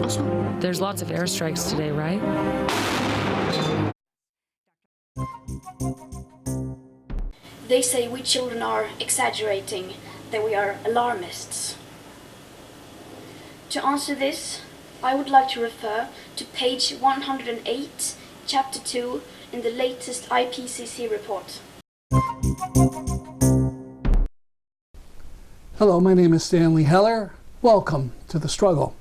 There's lots of airstrikes today, right? They say we children are exaggerating, that we are alarmists. To answer this, I would like to refer to page 108, chapter 2, in the latest IPCC report. Hello, my name is Stanley Heller. Welcome to The Struggle.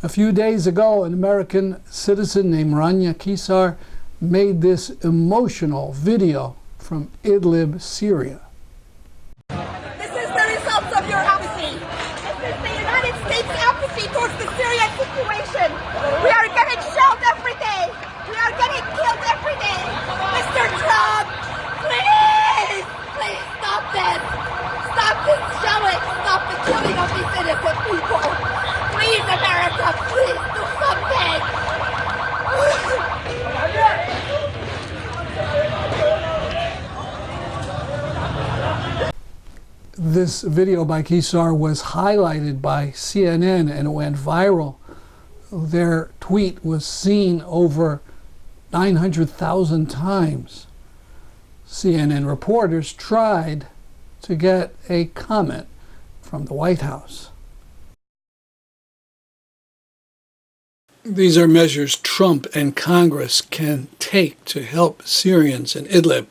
A few days ago, an American citizen named Rania Kisar made this emotional video from Idlib, Syria. This is the results of your apathy. This is the United States apathy towards the Syrian situation. We are getting shelled every day. We are getting killed every day. Mr. Trump, please, please stop this. Stop this shelling. Stop the killing of these innocent people. Please, America, please do something. This video by Kisar was highlighted by CNN and it went viral. Their tweet was seen over 900,000 times. CNN reporters tried to get a comment from the White House. These are measures Trump and Congress can take to help Syrians in Idlib.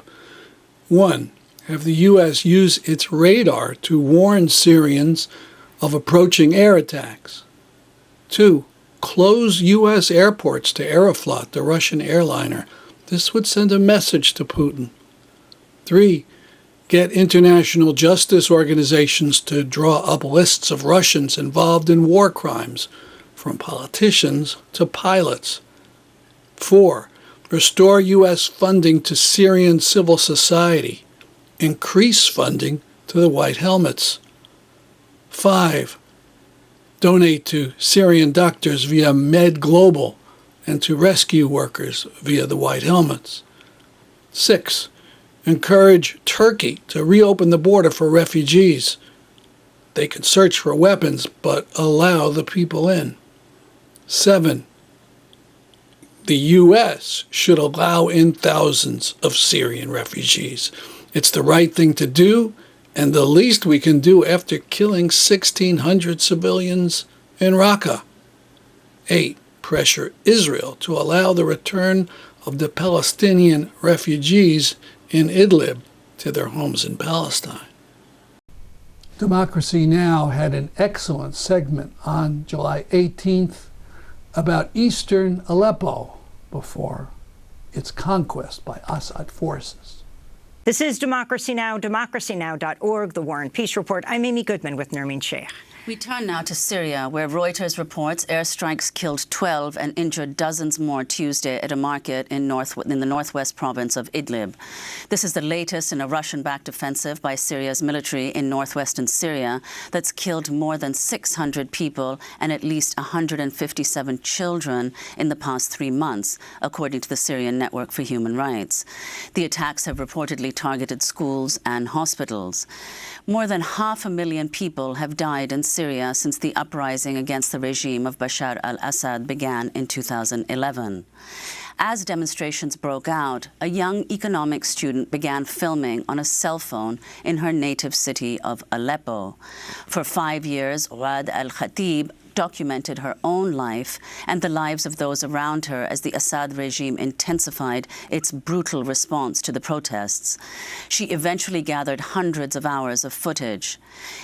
1. Have the U.S. use its radar to warn Syrians of approaching air attacks. 2. Close U.S. airports to Aeroflot, the Russian airliner. This would send a message to Putin. 3. Get international justice organizations to draw up lists of Russians involved in war crimes, from politicians to pilots. 4. Restore U.S. funding to Syrian civil society. Increase funding to the White Helmets. 5. Donate to Syrian doctors via Med Global and to rescue workers via the White Helmets. 6. Encourage Turkey to reopen the border for refugees. They can search for weapons, but allow the people in. 7. The U.S. should allow in thousands of Syrian refugees. It's the right thing to do, and the least we can do after killing 1,600 civilians in Raqqa. 8. Pressure Israel to allow the return of the Palestinian refugees in Idlib to their homes in Palestine. Democracy Now! Had an excellent segment on July 18th about eastern Aleppo before its conquest by Assad forces. This is Democracy Now!, democracynow.org, The War and Peace Report. I'm Amy Goodman with Nermeen Sheikh. We turn now to Syria, where Reuters reports airstrikes killed 12 and injured dozens more Tuesday at a market in the northwest province of Idlib. This is the latest in a Russian-backed offensive by Syria's military in northwestern Syria that's killed more than 600 people and at least 157 children in the past 3 months, according to the Syrian Network for Human Rights. The attacks have reportedly targeted schools and hospitals. More than 500,000 people have died in Syria since the uprising against the regime of Bashar al-Assad began in 2011. As demonstrations broke out, a young economics student began filming on a cell phone in her native city of Aleppo. For 5 years, Ghad al-Khatib documented her own life and the lives of those around her as the Assad regime intensified its brutal response to the protests. She eventually gathered hundreds of hours of footage.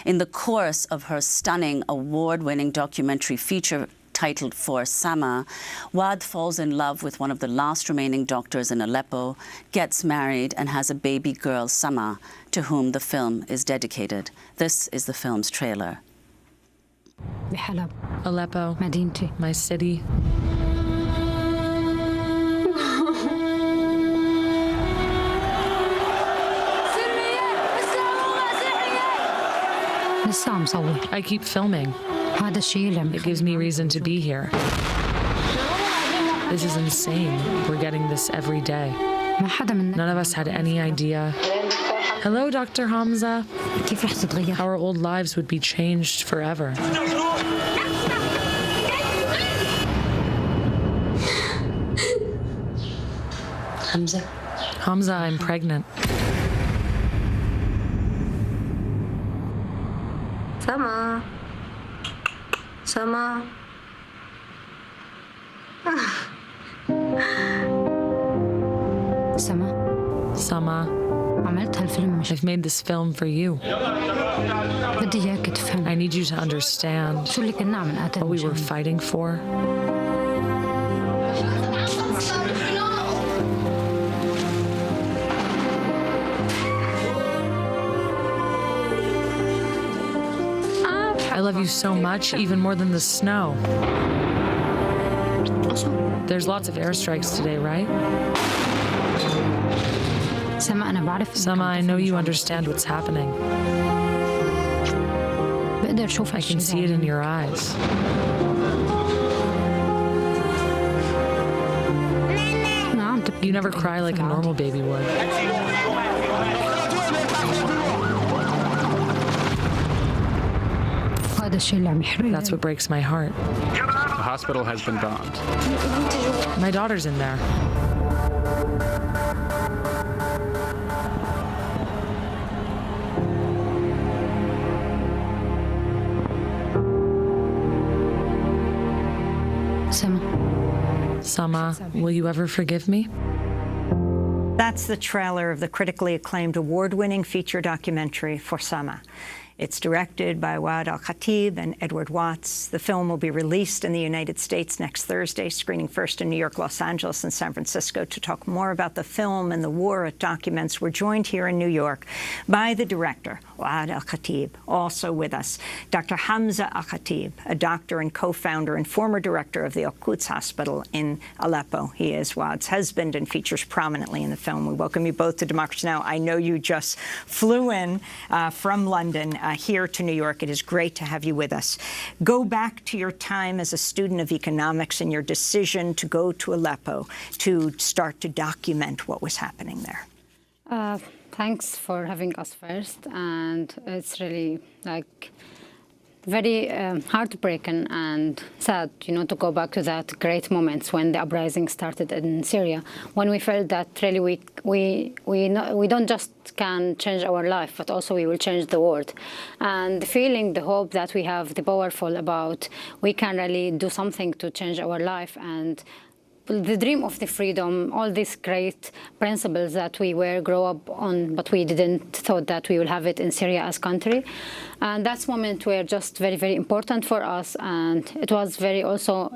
In the course of her stunning award-winning documentary feature titled For Sama, Wad falls in love with one of the last remaining doctors in Aleppo, gets married and has a baby girl, Sama, to whom the film is dedicated. This is the film's trailer. Aleppo, my city. I keep filming. It gives me reason to be here. This is insane. We're getting this every day. None of us had any idea. Hello, Dr. Hamza. Our old lives would be changed forever. Hamza, I'm pregnant. Sama. Sama. Sama, I've made this film for you. I need you to understand what we were fighting for. I love you so much, even more than the snow. There's lots of airstrikes today, right? Sama, I know you understand what's happening. I can see it in your eyes. You never cry like a normal baby would. That's what breaks my heart. The hospital has been bombed. My daughter's in there. Sama, will you ever forgive me? That's the trailer of the critically acclaimed award-winning feature documentary For Sama. It's directed by Waad Al-Khatib and Edward Watts. The film will be released in the United States next Thursday, screening first in New York, Los Angeles, and San Francisco. To talk more about the film and the war it documents, we're joined here in New York by the director, Waad Al-Khatib. Also with us, Dr. Hamza Al-Khatib, a doctor and co-founder and former director of the Al-Quds Hospital in Aleppo. He is Waad's husband and features prominently in the film. We welcome you both to Democracy Now! I know you just flew in from London here to New York. It is great to have you with us. Go back to your time as a student of economics and your decision to go to Aleppo to start to document what was happening there. Thanks for having us first, and it's really very heartbreaking and sad, to go back to that great moments when the uprising started in Syria, when we felt that really we don't just can change our life, but also we will change the world. And the feeling, the hope that we have, the powerful about we can really do something to change our life, and the dream of the freedom, all these great principles that we were grow up on, but we didn't thought that we will have it in Syria as country. And that's moment were just very, very important for us. And it was very also,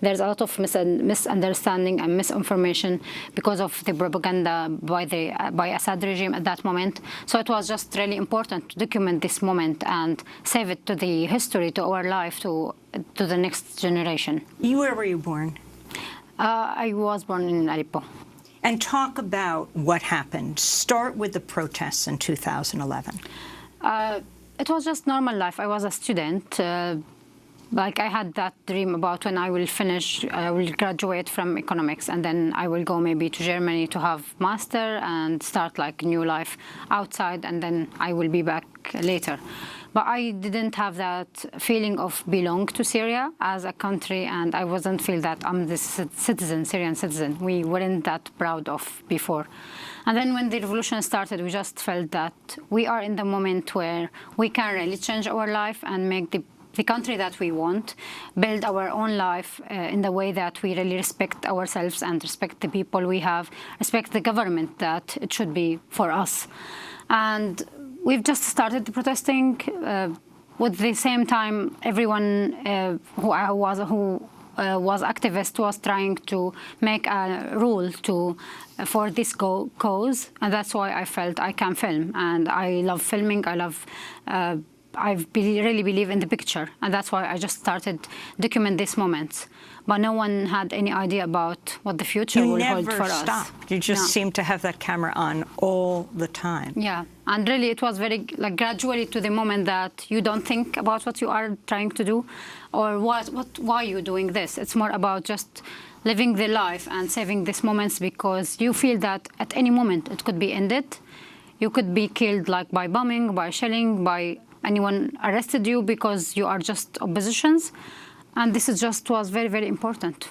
there's a lot of misunderstanding and misinformation because of the propaganda by Assad regime at that moment. So it was just really important to document this moment and save it to the history, to our life, to the next generation. Where were you born? I was born in Aleppo. And talk about what happened. Start with the protests in 2011. It was just normal life. I was a student. I had that dream about when I will finish, I will graduate from economics, and then I will go maybe to Germany to have master and start new life outside, and then I will be back later. But I didn't have that feeling of belong to Syria as a country, and I wasn't feel that I'm the citizen, Syrian citizen. We weren't that proud of before. And then when the revolution started, we just felt that we are in the moment where we can really change our life and make the country that we want, build our own life in the way that we really respect ourselves and respect the people we have, respect the government that it should be for us. And we've just started protesting. With the same time, everyone who was activist was trying to make a rule for this cause, and that's why I felt I can film. And I love filming. I really believe in the picture, and that's why I just started document these moments. But no one had any idea about what the future will hold for us. You never stopped. You just seemed to have that camera on all the time. Yeah, and really it was very gradually to the moment that you don't think about what you are trying to do or why you're doing this. It's more about just living the life and saving these moments, because you feel that at any moment it could be ended. You could be killed by bombing, by shelling, by anyone arrested you because you are just oppositions. And this is just was very, very important.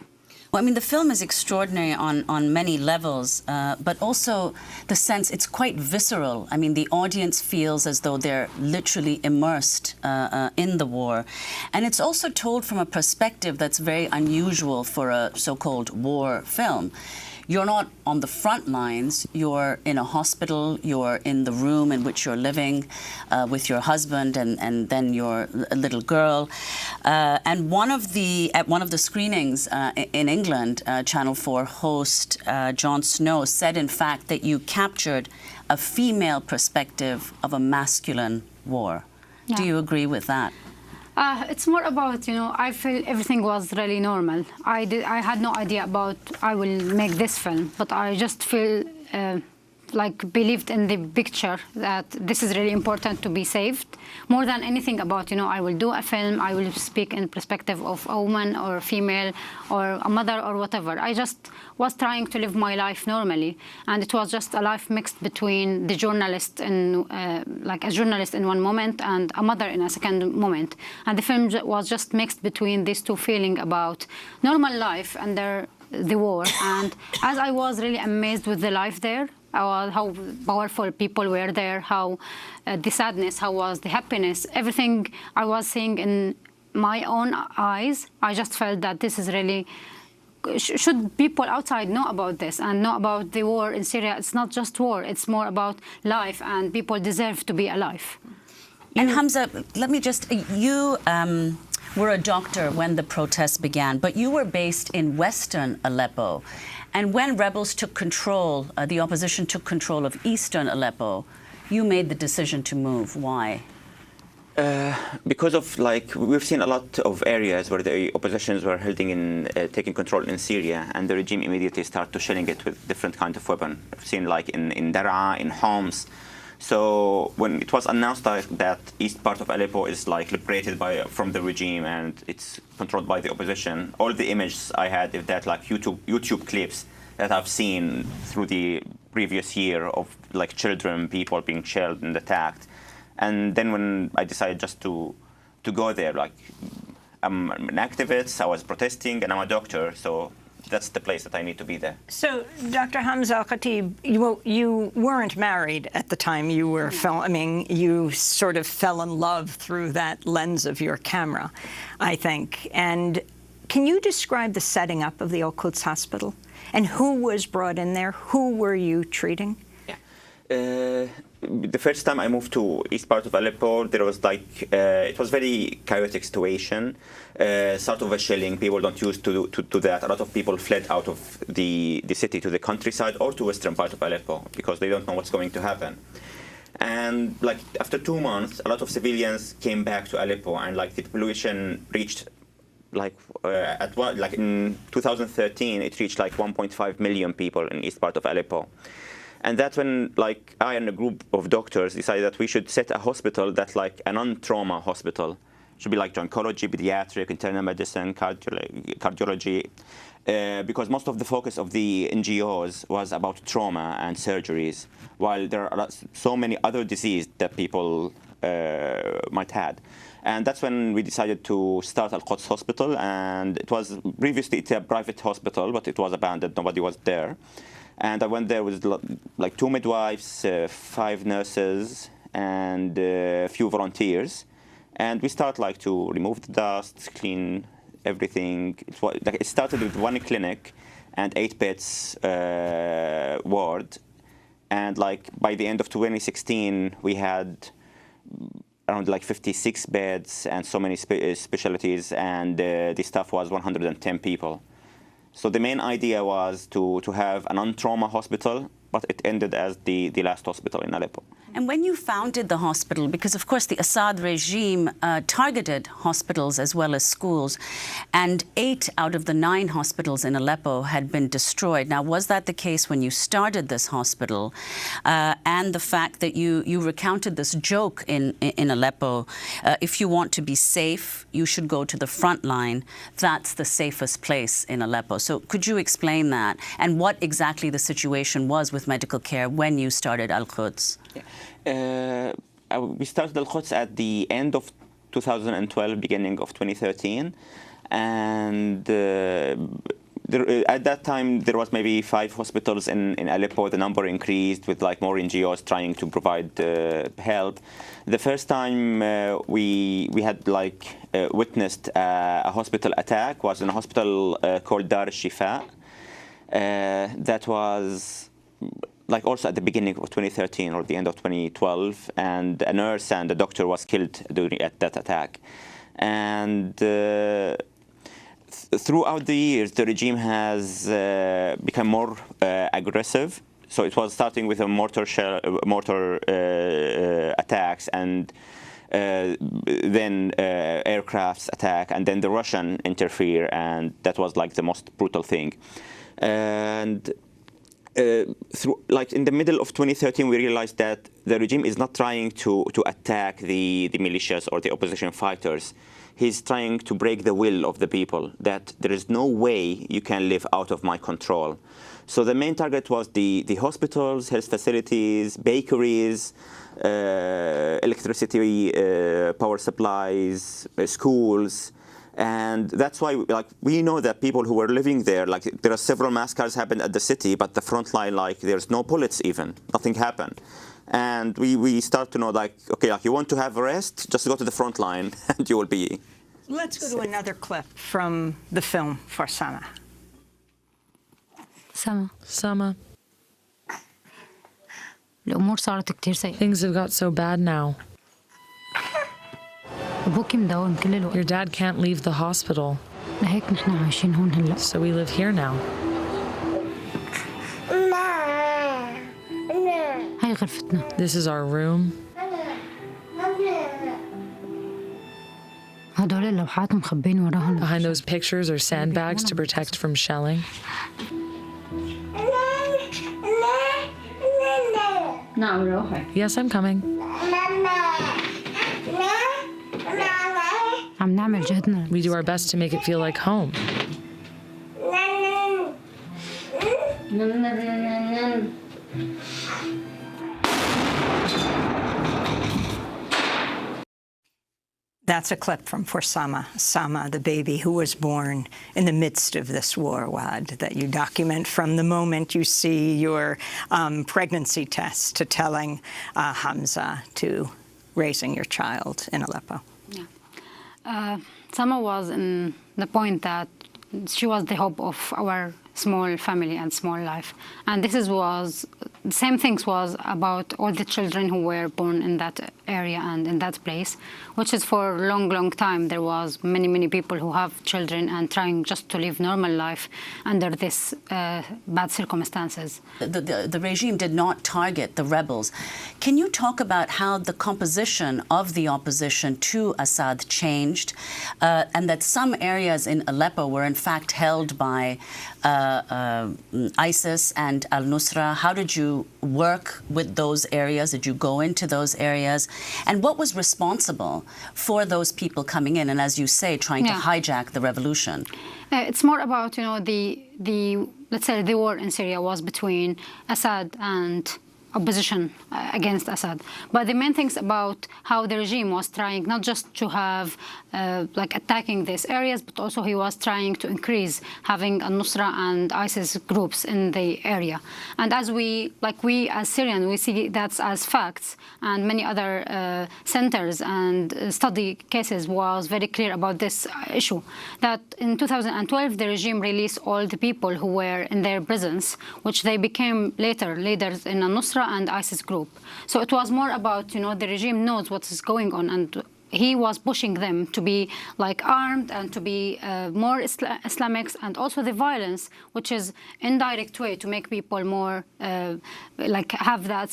Well, I mean, the film is extraordinary on many levels, but also the sense it's quite visceral. I mean, the audience feels as though they're literally immersed in the war. And it's also told from a perspective that's very unusual for a so-called war film. You're not on the front lines, you're in a hospital, you're in the room in which you're living with your husband and then your little girl. And at one of the screenings in England, Channel 4 host Jon Snow said, in fact, that you captured a female perspective of a masculine war. Yeah. Do you agree with that? It's more about, I feel everything was really normal. I had no idea about I will make this film, but I just feel believed in the picture that this is really important to be saved. More than anything about, I will do a film, I will speak in perspective of a woman or a female or a mother or whatever. I just was trying to live my life normally. And it was just a life mixed between the journalist and a journalist in one moment and a mother in a second moment. And the film was just mixed between these two feelings about normal life under the war. And as I was really amazed with the life there, how powerful people were there, how the sadness, how was the happiness, everything I was seeing in my own eyes, I just felt that this is really, should people outside know about this and know about the war in Syria? It's not just war, it's more about life, and people deserve to be alive. And Hamza, let me just, you were a doctor when the protests began, but you were based in western Aleppo. And when rebels took control, the opposition took control of eastern Aleppo, you made the decision to move. Why? Because of, we've seen a lot of areas where the oppositions were taking control in Syria, and the regime immediately started shelling it with different kinds of weapons. I've seen in Daraa, in Homs. So when it was announced that east part of Aleppo is liberated from the regime and it's controlled by the opposition, all the images I had is that YouTube clips that I've seen through the previous year of children, people being shelled and attacked. And then when I decided just to go there, I'm an activist, I was protesting, and I'm a doctor, so that's the place that I need to be there. So, Dr. Hamza Al-Khatib, you weren't married at the time you were filming. You sort of fell in love through that lens of your camera, I think. And can you describe the setting up of the Al-Quds Hospital? And who was brought in there? Who were you treating? Yeah. The first time I moved to east part of Aleppo, there was it was very chaotic situation. Sort of a shelling, people don't used to that. A lot of people fled out of the city to the countryside or to western part of Aleppo because they don't know what's going to happen. And after 2 months, a lot of civilians came back to Aleppo, and the population reached in 2013 it reached 1.5 million people in east part of Aleppo. And that's when, I and a group of doctors decided that we should set a hospital that's a non-trauma hospital. It should be oncology, pediatric, internal medicine, cardiology, because most of the focus of the NGOs was about trauma and surgeries, while there are so many other diseases that people might have. And that's when we decided to start Al-Quds Hospital, and it was previously a private hospital, but it was abandoned, nobody was there. And I went there with 2 midwives, 5 nurses, and a few volunteers. And we started to remove the dust, clean everything. It started with 1 clinic and 8 beds ward. And by the end of 2016, we had around 56 beds and so many specialties, and the staff was 110 people. So the main idea was to have a non-trauma hospital, but it ended as the last hospital in Aleppo. And when you founded the hospital, because of course the Assad regime targeted hospitals as well as schools, and 8 out of the 9 hospitals in Aleppo had been destroyed. Now, was that the case when you started this hospital? And the fact that you recounted this joke in Aleppo, if you want to be safe, you should go to the front line. That's the safest place in Aleppo. So could you explain that and what exactly the situation was with medical care when you started Al-Quds? Yeah. We started Al-Quds at the end of 2012, beginning of 2013, and the at that time there was maybe 5 hospitals in Aleppo. The number increased with like more NGOs trying to provide help. The first time we had like witnessed a hospital attack was in a hospital called Dar al-Shifa. That was like also at the beginning of 2013 or the end of 2012, and a nurse and a doctor was killed at that attack. And throughout the years, the regime has become more aggressive. So it was starting with a mortar attacks, and then aircrafts attack, and then the Russian interfere, and that was like the most brutal thing. And like in the middle of 2013, we realized that the regime is not trying to attack the militias or the opposition fighters. He's trying to break the will of the people, that there is no way you can live out of my control. So the main target was the hospitals, health facilities, bakeries, electricity, power supplies, schools. And that's why, like, we know that people who were living there, like, there are several massacres happened at the city, but the front line, like, there's no bullets even, nothing happened. And we start to know, like, okay, like, you want to have a rest, just go to the front line, and you will be. Let's go to another clip from the film for Sama. Sama. الأمور صارت كتير سيئة. Things have got so bad now. أبوكي مداوم كل الوقت. Your dad can't leave the hospital. لهيك نحن عايشين هون هلا. So we live here now. هاي غرفتنا. This is our room. هدول اللوحات مخبين وراهم. Behind those pictures are sandbags to protect from shelling. نعم روحي. Yes, I'm coming. عم نعمل جهدنا. We do our best to make it feel like home. That's a clip from For Sama, the baby who was born in the midst of this war, Wad, that you document from the moment you see your pregnancy test to telling Hamza to raising your child in Aleppo. Yeah. Sama was in the point that she was the hope of our small family and small life. And this was the same things was about all the children who were born in that area and in that place, which is for a long, long time. There was many people who have children and trying just to live normal life under this bad circumstances. The regime did not target the rebels. Can you talk about how the composition of the opposition to Assad changed, and that some areas in Aleppo were in fact held by ISIS and al-Nusra? How did you work with those areas? Did you go into those areas? And what was responsible for those people coming in and, as you say, trying to hijack the revolution? It's more about, you know, let's say the war in Syria was between Assad and opposition against Assad. But the main things about how the regime was trying not just to have like attacking these areas, but also he was trying to increase having al-Nusra and ISIS groups in the area. And as we as Syrians, we see that as facts, and many other centers and study cases was very clear about this issue, that in 2012 the regime released all the people who were in their prisons, which they became later leaders in al-Nusra and ISIS group. So it was more about, you know, the regime knows what is going on, and he was pushing them to be like armed and to be more Islamics, and also the violence, which is indirect way to make people more like have that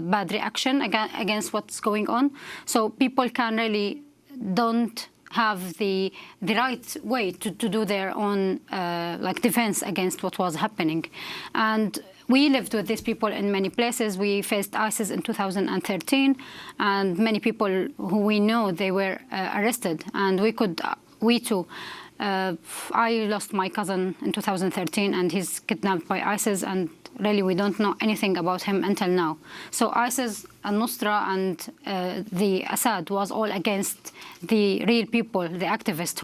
bad reaction against what's going on. So people can really don't have the right way to do their own like defense against what was happening. And we lived with these people in many places. We faced ISIS in 2013, and many people who we know, they were arrested. And we too. I lost my cousin in 2013, and he's kidnapped by ISIS, and really we don't know anything about him until now. So ISIS, al-Nusra, and the Assad was all against the real people, the activists.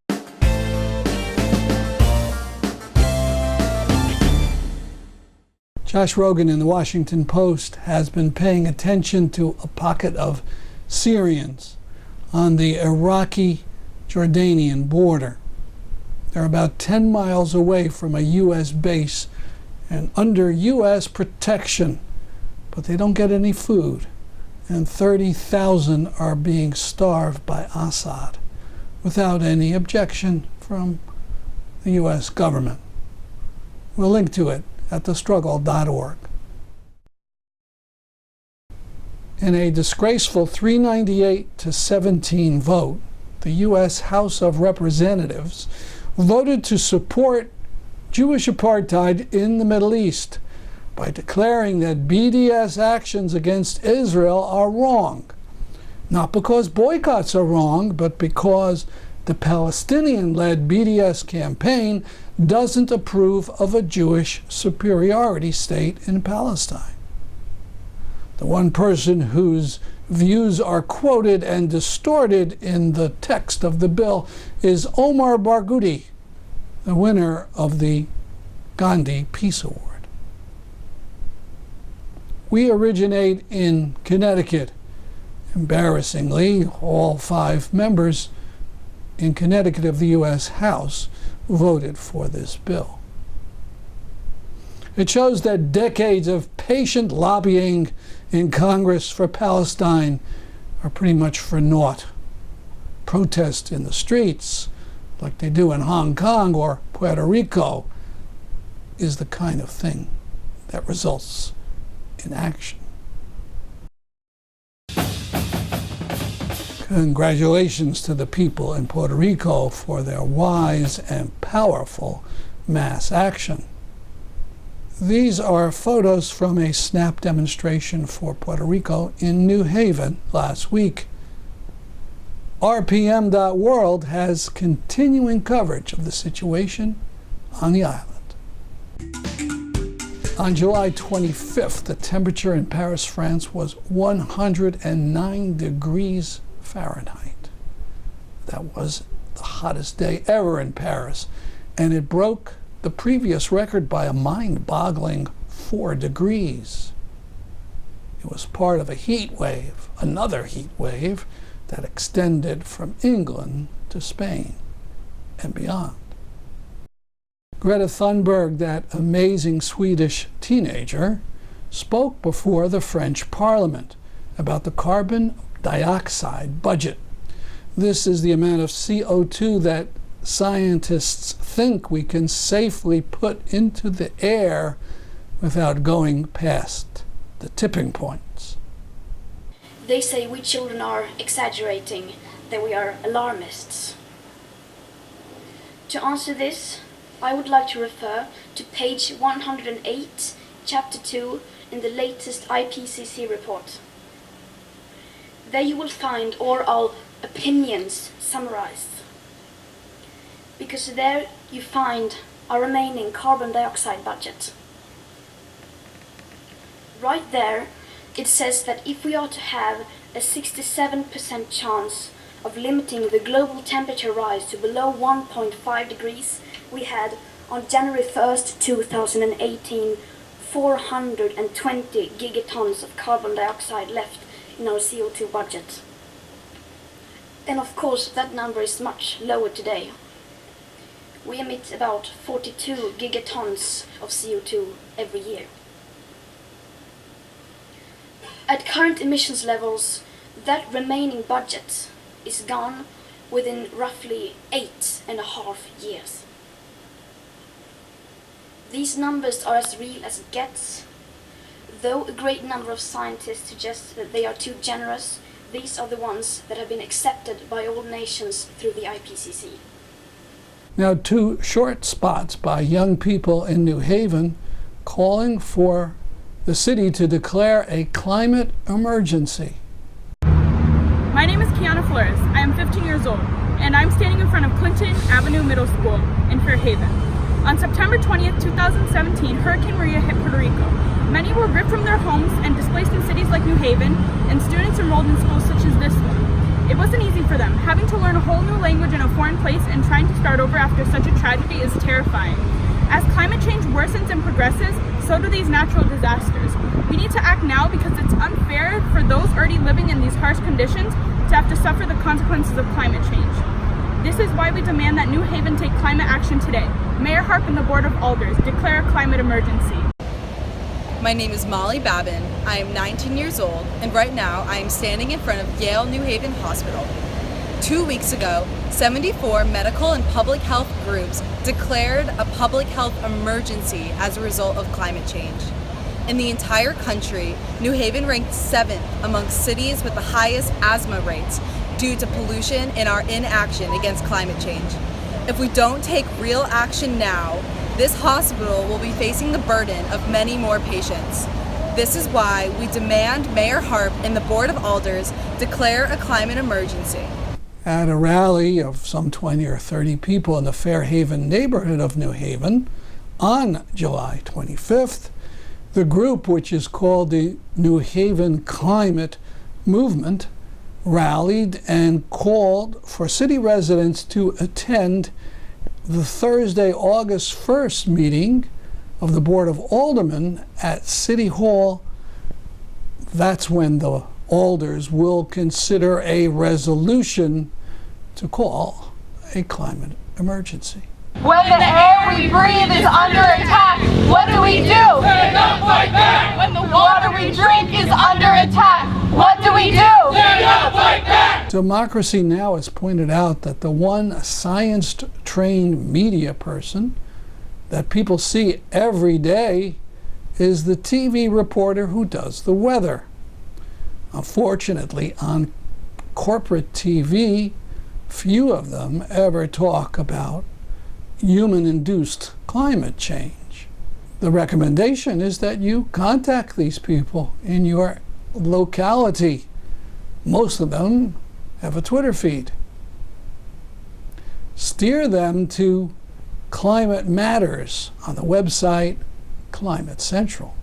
Josh Rogan in the Washington Post has been paying attention to a pocket of Syrians on the Iraqi-Jordanian border. They're about 10 miles away from a U.S. base and under U.S. protection, but they don't get any food, and 30,000 are being starved by Assad without any objection from the U.S. government. We'll link to it at thestruggle.org. In a disgraceful 398-17 vote, the U.S. House of Representatives voted to support Jewish apartheid in the Middle East by declaring that BDS actions against Israel are wrong. Not because boycotts are wrong, but because the Palestinian-led BDS campaign doesn't approve of a Jewish superiority state in Palestine. The one person whose views are quoted and distorted in the text of the bill is Omar Barghouti, the winner of the Gandhi Peace Award. We originate in Connecticut. Embarrassingly, all 5 members in Connecticut of the U.S. House voted for this bill. It shows that decades of patient lobbying in Congress for Palestine are pretty much for naught. Protests in the streets, like they do in Hong Kong or Puerto Rico, is the kind of thing that results in action. Congratulations to the people in Puerto Rico for their wise and powerful mass action. These are photos from a SNAP demonstration for Puerto Rico in New Haven last week. RPM.World has continuing coverage of the situation on the island. On July 25th, the temperature in Paris, France was 109 degrees Fahrenheit. That was the hottest day ever in Paris, and it broke the previous record by a mind-boggling 4 degrees. It was part of a heat wave, another heat wave, that extended from England to Spain and beyond. Greta Thunberg, that amazing Swedish teenager, spoke before the French Parliament about the carbon dioxide budget. This is the amount of CO2 that scientists think we can safely put into the air without going past the tipping points. They say we children are exaggerating, that we are alarmists. To answer this, I would like to refer to page 108, chapter 2 in the latest IPCC report. There you will find all our opinions summarized, because there you find our remaining carbon dioxide budget. Right there, it says that if we are to have a 67% chance of limiting the global temperature rise to below 1.5 degrees, we had, on January 1st, 2018, 420 gigatons of carbon dioxide left in our CO2 budget. And of course, that number is much lower today. We emit about 42 gigatons of CO2 every year. At current emissions levels, that remaining budget is gone within roughly 8.5 years. These numbers are as real as it gets. Though a great number of scientists suggest that they are too generous, these are the ones that have been accepted by all nations through the IPCC. Now, 2 short spots by young people in New Haven calling for the city to declare a climate emergency. My name is Kiana Flores. I am 15 years old, and I'm standing in front of Clinton Avenue Middle School in Fairhaven. On September 20th, 2017, Hurricane Maria hit Puerto Rico. Many were ripped from their homes and displaced in cities like New Haven, and students enrolled in schools such as this one. It wasn't easy for them. Having to learn a whole new language in a foreign place and trying to start over after such a tragedy is terrifying. As climate change worsens and progresses, so do these natural disasters. We need to act now because it's unfair for those already living in these harsh conditions to have to suffer the consequences of climate change. This is why we demand that New Haven take climate action today. Mayor Harp and the Board of Alders declare a climate emergency. My name is Molly Babin. I am 19 years old, and right now I am standing in front of Yale New Haven Hospital. 2 weeks ago, 74 medical and public health groups declared a public health emergency as a result of climate change. In the entire country, New Haven ranked 7th among cities with the highest asthma rates due to pollution and our inaction against climate change. If we don't take real action now, this hospital will be facing the burden of many more patients. This is why we demand Mayor Harp and the Board of Alders declare a climate emergency. At a rally of some 20 or 30 people in the Fairhaven neighborhood of New Haven on July 25th, the group, which is called the New Haven Climate Movement, rallied and called for city residents to attend the Thursday, August 1st meeting of the Board of Aldermen at City Hall. That's when the Alders will consider a resolution to call a climate emergency. When the air we breathe is under attack, what do we do? Stand up, fight back! When the water we drink is under attack, what do we do? Stand up, fight back! Democracy Now! Has pointed out that the one science-trained media person that people see every day is the TV reporter who does the weather. Unfortunately, on corporate TV, few of them ever talk about human-induced climate change. The recommendation is that you contact these people in your locality. Most of them have a Twitter feed. Steer them to Climate Matters on the website Climate Central.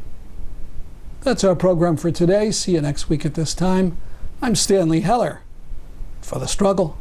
That's our program for today. See you next week at this time. I'm Stanley Heller for The Struggle.